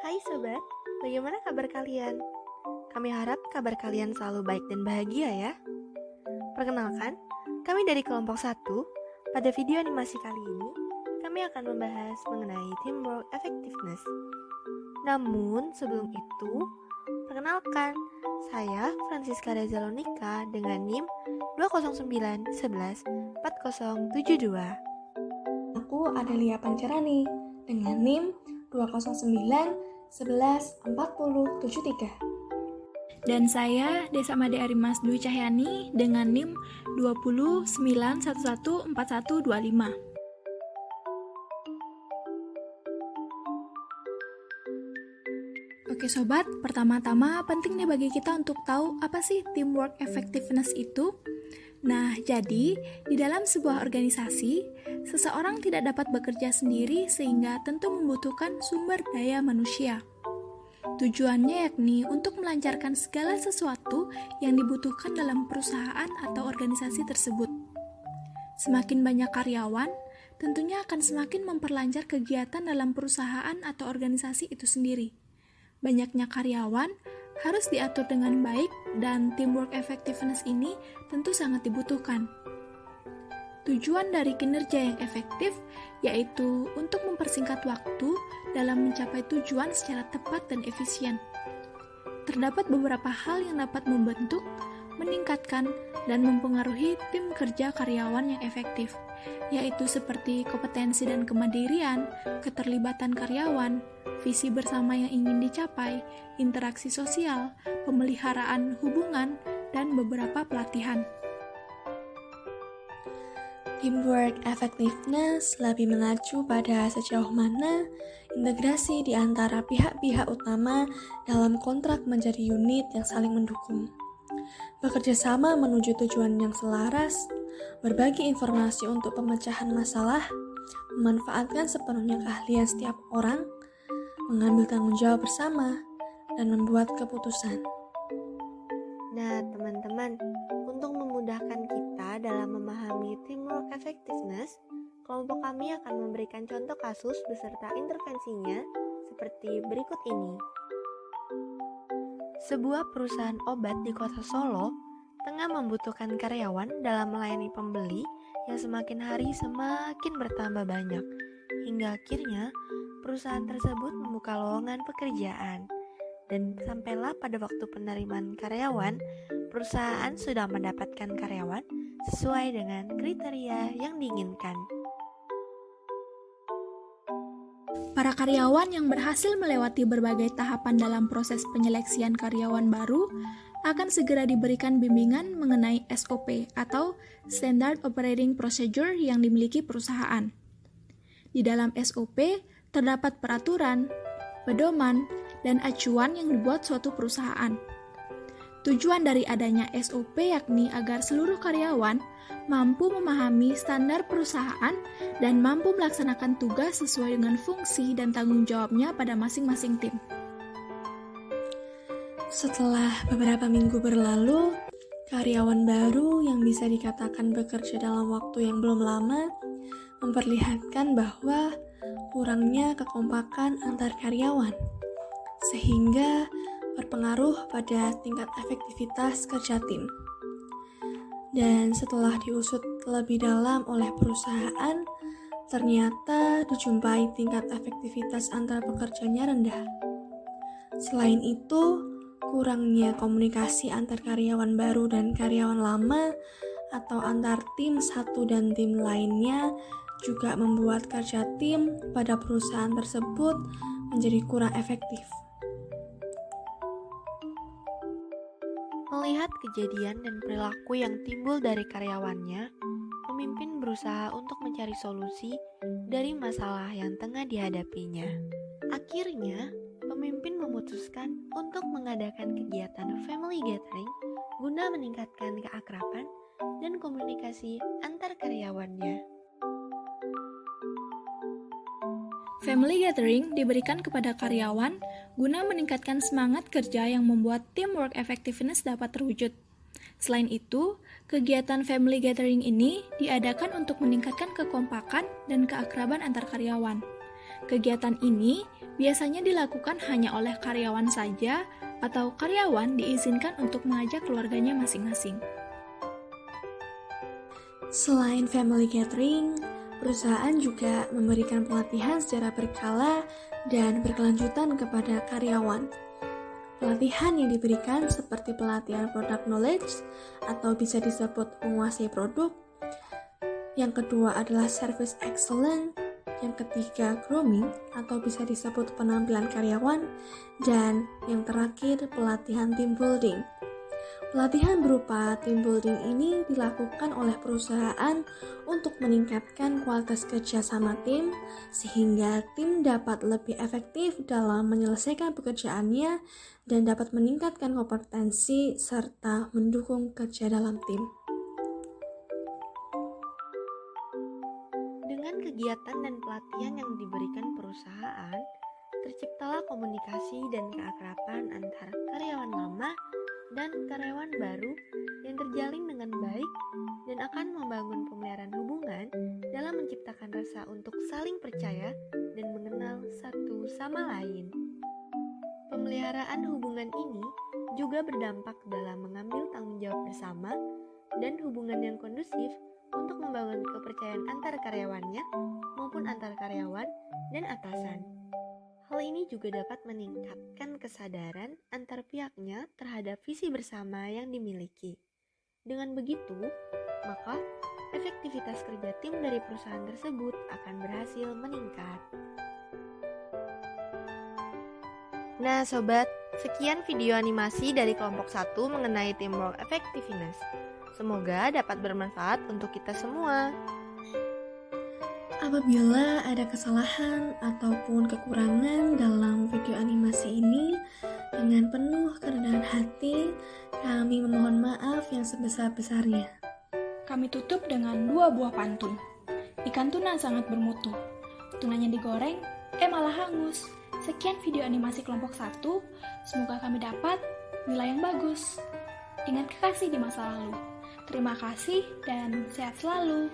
Hai sobat, bagaimana kabar kalian? Kami harap kabar kalian selalu baik dan bahagia ya. Perkenalkan, kami dari kelompok 1. Pada video animasi kali ini, kami akan membahas mengenai teamwork effectiveness. Namun sebelum itu, perkenalkan, saya Francisca Rezalonika dengan NIM 209114072. Aku Adelia Pancarani dengan NIM 209114073. Dan saya Desa Made Arimas Dwi Cahyani dengan NIM 209114125. Oke sobat, pertama-tama penting nih bagi kita untuk tahu apa sih teamwork effectiveness itu. Nah, jadi di dalam sebuah organisasi, seseorang tidak dapat bekerja sendiri sehingga tentu membutuhkan sumber daya manusia. Tujuannya yakni untuk melancarkan segala sesuatu yang dibutuhkan dalam perusahaan atau organisasi tersebut. Semakin banyak karyawan, tentunya akan semakin memperlancar kegiatan dalam perusahaan atau organisasi itu sendiri. Banyaknya karyawan harus diatur dengan baik dan teamwork effectiveness ini tentu sangat dibutuhkan. Tujuan dari kinerja yang efektif yaitu untuk mempersingkat waktu dalam mencapai tujuan secara tepat dan efisien. Terdapat beberapa hal yang dapat membentuk, meningkatkan, dan mempengaruhi tim kerja karyawan yang efektif, yaitu seperti kompetensi dan kemandirian, keterlibatan karyawan, visi bersama yang ingin dicapai, interaksi sosial, pemeliharaan hubungan, dan beberapa pelatihan. Teamwork effectiveness lebih mengacu pada sejauh mana integrasi di antara pihak-pihak utama dalam kontrak menjadi unit yang saling mendukung. Bekerja sama menuju tujuan yang selaras, berbagi informasi untuk pemecahan masalah, memanfaatkan sepenuhnya keahlian setiap orang, mengambil tanggung jawab bersama, dan membuat keputusan. Nah teman-teman, untuk memudahkan kita dalam memahami teamwork effectiveness, kelompok kami akan memberikan contoh kasus beserta intervensinya seperti berikut ini. Sebuah perusahaan obat di kota Solo tengah membutuhkan karyawan dalam melayani pembeli yang semakin hari semakin bertambah banyak, hingga akhirnya perusahaan tersebut membuka lowongan pekerjaan. Dan sampailah pada waktu penerimaan karyawan, perusahaan sudah mendapatkan karyawan sesuai dengan kriteria yang diinginkan. Para karyawan yang berhasil melewati berbagai tahapan dalam proses penyeleksian karyawan baru akan segera diberikan bimbingan mengenai SOP atau Standard Operating Procedure yang dimiliki perusahaan. Di dalam SOP terdapat peraturan, pedoman, dan acuan yang dibuat suatu perusahaan. Tujuan dari adanya SOP yakni agar seluruh karyawan mampu memahami standar perusahaan dan mampu melaksanakan tugas sesuai dengan fungsi dan tanggung jawabnya pada masing-masing tim. Setelah beberapa minggu berlalu, karyawan baru yang bisa dikatakan bekerja dalam waktu yang belum lama memperlihatkan bahwa kurangnya kekompakan antar karyawan, sehingga berpengaruh pada tingkat efektivitas kerja tim. Dan setelah diusut lebih dalam oleh perusahaan, ternyata dijumpai tingkat efektivitas antar pekerjanya rendah. Selain itu, kurangnya komunikasi antar karyawan baru dan karyawan lama atau antar tim satu dan tim lainnya juga membuat kerja tim pada perusahaan tersebut menjadi kurang efektif. Melihat kejadian dan perilaku yang timbul dari karyawannya, pemimpin berusaha untuk mencari solusi dari masalah yang tengah dihadapinya. Akhirnya, pemimpin memutuskan untuk mengadakan kegiatan family gathering guna meningkatkan keakraban dan komunikasi antar karyawannya. Family gathering diberikan kepada karyawan guna meningkatkan semangat kerja yang membuat teamwork effectiveness dapat terwujud. Selain itu, kegiatan family gathering ini diadakan untuk meningkatkan kekompakan dan keakraban antar karyawan. Kegiatan ini biasanya dilakukan hanya oleh karyawan saja atau karyawan diizinkan untuk mengajak keluarganya masing-masing. Selain family gathering, perusahaan juga memberikan pelatihan secara berkala dan berkelanjutan kepada karyawan. Pelatihan yang diberikan seperti pelatihan product knowledge atau bisa disebut menguasai produk. Yang kedua adalah service excellence. Yang ketiga grooming atau bisa disebut penampilan karyawan. Dan yang terakhir pelatihan team building. Pelatihan berupa team building ini dilakukan oleh perusahaan untuk meningkatkan kualitas kerja sama tim sehingga tim dapat lebih efektif dalam menyelesaikan pekerjaannya dan dapat meningkatkan kompetensi serta mendukung kerja dalam tim. Dengan kegiatan dan pelatihan yang diberikan perusahaan, terciptalah komunikasi dan keakraban antara karyawan lama dan karyawan baru yang terjalin dengan baik dan akan membangun pemeliharaan hubungan dalam menciptakan rasa untuk saling percaya dan mengenal satu sama lain. Pemeliharaan hubungan ini juga berdampak dalam mengambil tanggung jawab bersama dan hubungan yang kondusif untuk membangun kepercayaan antar karyawannya maupun antar karyawan dan atasan. Hal ini juga dapat meningkatkan kesadaran antar pihaknya terhadap visi bersama yang dimiliki. Dengan begitu, maka efektivitas kerja tim dari perusahaan tersebut akan berhasil meningkat. Nah sobat, sekian video animasi dari kelompok 1 mengenai teamwork effectiveness. Semoga dapat bermanfaat untuk kita semua. Apabila ada kesalahan ataupun kekurangan dalam video animasi ini, dengan penuh kerendahan hati, kami memohon maaf yang sebesar-besarnya. Kami tutup dengan 2 buah pantun. Ikan tuna sangat bermutu. Tunanya digoreng, malah hangus. Sekian video animasi kelompok 1, semoga kami dapat nilai yang bagus. Ingat kekasih di masa lalu. Terima kasih dan sehat selalu.